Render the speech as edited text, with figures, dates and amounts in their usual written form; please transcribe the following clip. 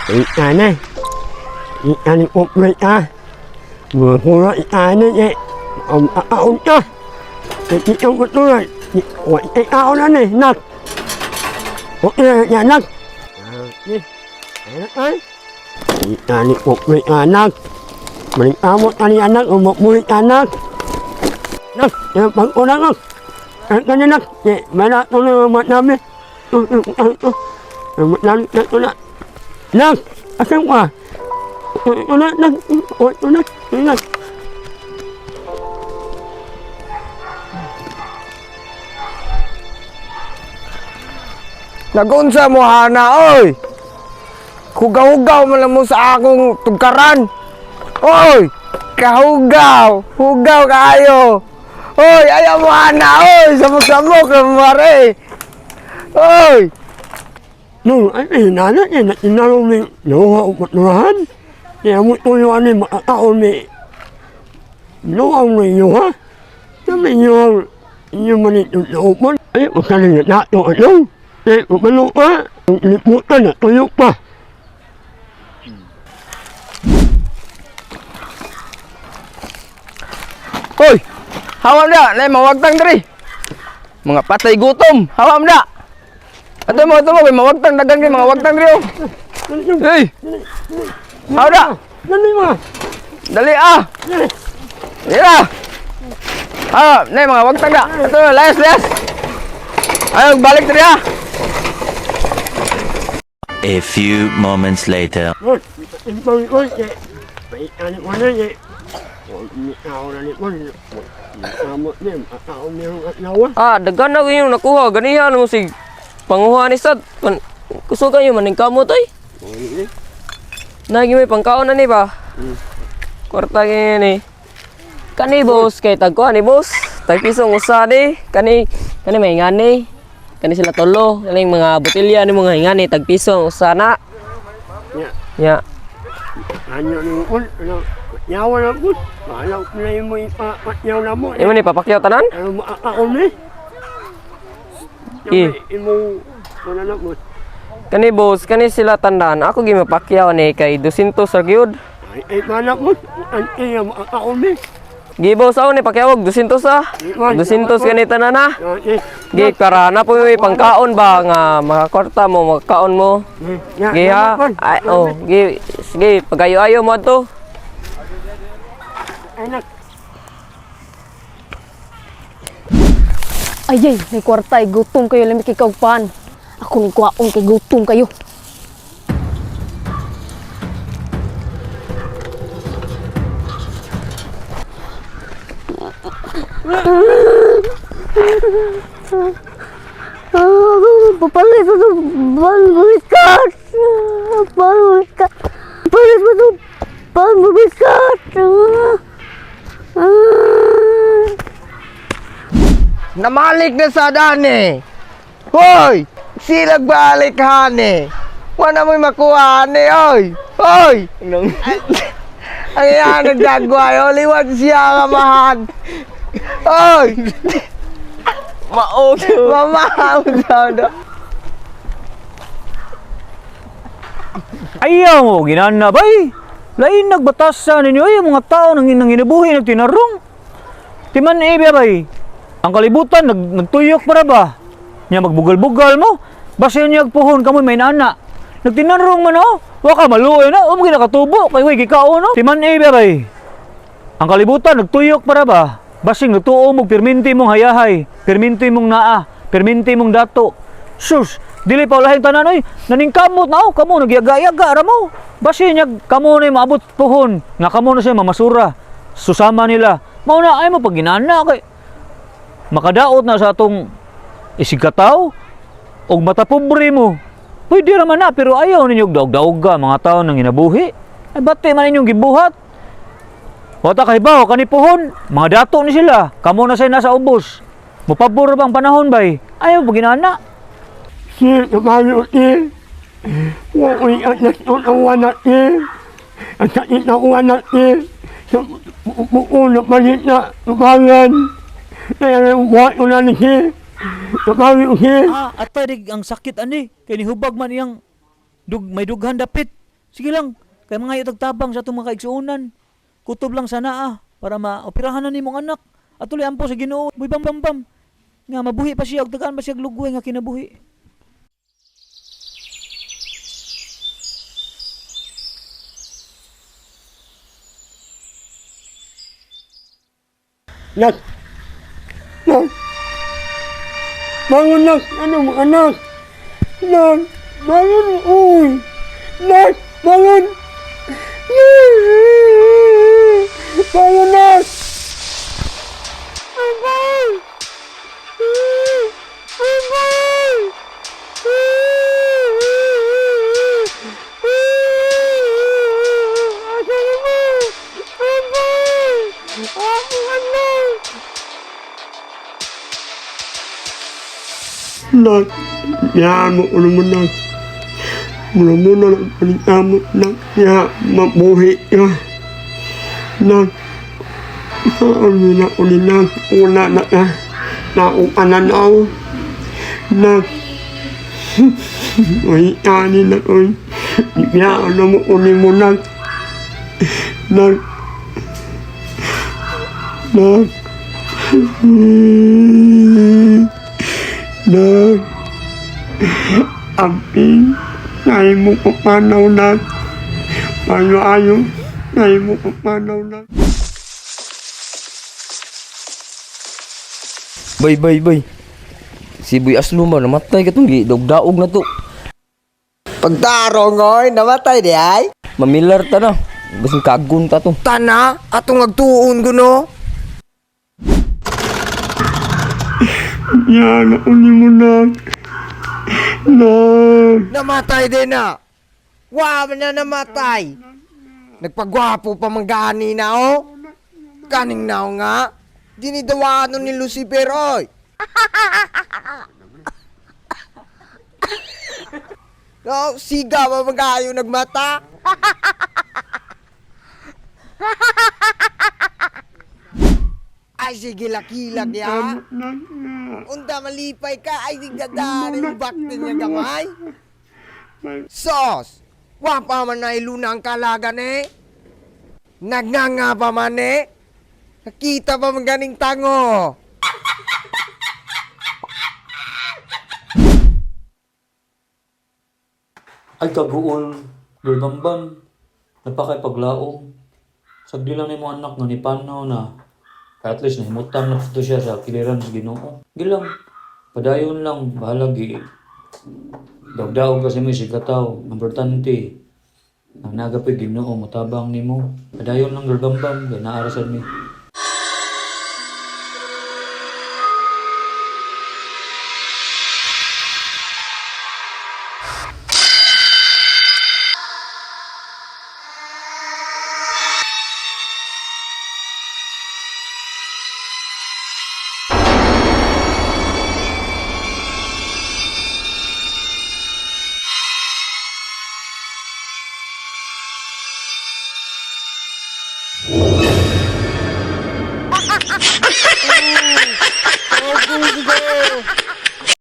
Ikannya, ikan komplit ah. Berkurang ikannya je. Om kah? Kita betul. Wah, ikan lah ni, nak. Okey, ya nak. Ni, enak kan? Ikan ni komplit anak. Mereka mau tani anak, mau murid anak. Nak, yang bangku nak. Kan nak, mana tu nak nama? Nak. Nak, asal apa? Nak. Nagunsa mo hana, oy! Hugaw-hugaw mo lang mo sa akong tugkaran. Oy! Kahugaw! Hugaw kayo! Oy! Ayaw mo hana, oy! Samok-samok na mare! Oy! No, ay nana ni tinalo ni no maturahan. Ni amo tuyo ani makakaon ni. No ang ni ha. Sabi niyo yung manito mo. Ay makali na to ano. Eh umalo pa. Liputan na tuyo pa. Oy! Hawam na! Nay, mawagtang diri! Mga patay gutom! Hawam na! Ato mo, may mawagtang dagan kayo, mga wagtang diri oh! Hey! Hawam na! Dali mo. Dali ah! Dira! Ah, nay, mga wagtang na! Ato, layas! Ayaw, balik diri ah! A few moments later. Oi, impang oi. Pai ani mana ye. Ni kau ni pun. Amo ni kau ni lawa. Ah, dagan na yung nakuha. Ganihan mo si panguha ni Sad. Kusugan yung maning kamot ay. Nagi may pangkaon na ni ba? Kwarta ganyan ni. Kani boss, kay tagkuha ni boss. Tagpisong usa ni. Kani may ingani. Kani sila tolo. Kani mga botilya ni mga ingani. Tagpisong usa na. Ya. Anyo ni pun. Nyawa na pun. Kalau play mo ipapayaw na mo. Imo ni papakyaw tanan? Ano makakaon ni? Imo wala na mo. Kani boss, kani sila tandaan. Ako gi mapakyaw ni kay 200 sa gyud. Ay mana mo. Anti makakaon ni. Gi boss ako ni pakyawag 200 ah. 200 kani tanan na. Gi para na po may pangkaon ba nga makakwarta mo magkaon mo. Gi ha. Ay oh, gi sige pagayo-ayo mo to. Anak. Ayay, may kwartay, gutom kayo, lamig ikaw pan. Ako ni kuwaon kay gutom kayo. Papalit mo ito, balbuiskat! Balbuiskat! Papalit mo ito, balbuiskat! Namalik na sa dani! Hoy! Silag balik hane! Wala mo'y makuha hane, oy! Hoy! Ang yan, nagdagway, liwag siya kamahan! Oy! Mamaham daw do. Ayaw mo, ginana bay. Lain nagbatasan ninyo ay mga tao nang inabuhi nagtinarong. Timan biya bay. Ang kalibutan nagtuyok para ba? Nya magbugal-bugal mo. Basta niya puhon kamoy may nana. Nagtinarong man oh. Wa ka maluoy na, umgi nakatubo kay way gikao no. Timan biya bay. Ang kalibutan nagtuyok para ba? Basing nagtuo mo perminti mong hayahay, perminti mong naa, perminti mong dato. Sus, dili pa ulahing tanan oy, naningkamot na oh, kamo nagyaga-yaga ra mo. Basing niya kamo na maabot puhon, nga kamo na siya mamasura. Susama nila. Mao na ay mo pag ginana kay makadaot na sa atong isigataw og mata pobre mo. Pwede ra man na pero ayaw ninyo daog-daoga mga tao nang inabuhi. Ay bati man ninyong gibuhat. Wata kay bawo kani pohon, mga dato ni sila. Kamo na say nasa ubos. Mopabor bang panahon bay? Ayaw pag ginana. Si kamalo ti. Wa uy at ang anak ti. Ang sakit na anak ti. Buko na palit na tubangan. Kaya buhat ko na ni si. Kamalo si. At padig ang sakit ani, kay nihubag man iyang may dughan dapit. Sige lang, kay mga tagtabang sa itong mga kaigsuunan. Kutob lang sana para maoperahan na ni mong anak. At tuloy ampo sa Ginoo, buy bam bam bam. Nga mabuhi pa siya, og tagaan pa siya lugway nga kinabuhi. Nak! Nak! Bangun, Nak! Ano mo, anak? Nak! Bangun, uy! Nak! Bangun! Bangun, Nak! Bangun! Nak, ya mo naman nak. Mula-mula lang paling nak. Ya, mabuhi ka. Nak, saan na uli nak. Una na ka. Naupanan ako. Nak, ay ani na uli. Ya, ano mo uli mo nak. Nak, nak. Nak, amping, ay mo papanaw na. Ayo, ay mo papanaw na. Bay. Si Boy Asluma namatay katong gidog-daog na to. Pagtarong oy, namatay di ay. Mamilar ta na. Basing kagun ta to. Tana, atong agtuon guno. Yan, uli mo na. Nak. Namatay din na. Wa man na namatay. Nagpagwapo pa manggani na oh. Kaning naw nga. Dinidawano ni Lucifer oy. No, siga ba magayo nagmata? Ay sige lakilag ya. Unda malipay ka ay digdadaan yung bakte niya gamay. Sos, wa pa man na iluna ang kalagan eh. Nagnanga pa man eh. Nakita pa man ganing tango. Ay kaguol, Lord Bambam. Napakipaglaom. Sagdi lang ni mo anak nga ni Panaw na. Kaya at least nahimutan na ito siya sa kiliran sa Ginoo. Gilang, padayon lang, bahalagi. Dagdaog kasi mo sigataw, importante. Ang nagapi Ginoo, matabang ni mo. Padayon lang Lord Bambam, kaya naarasan mi.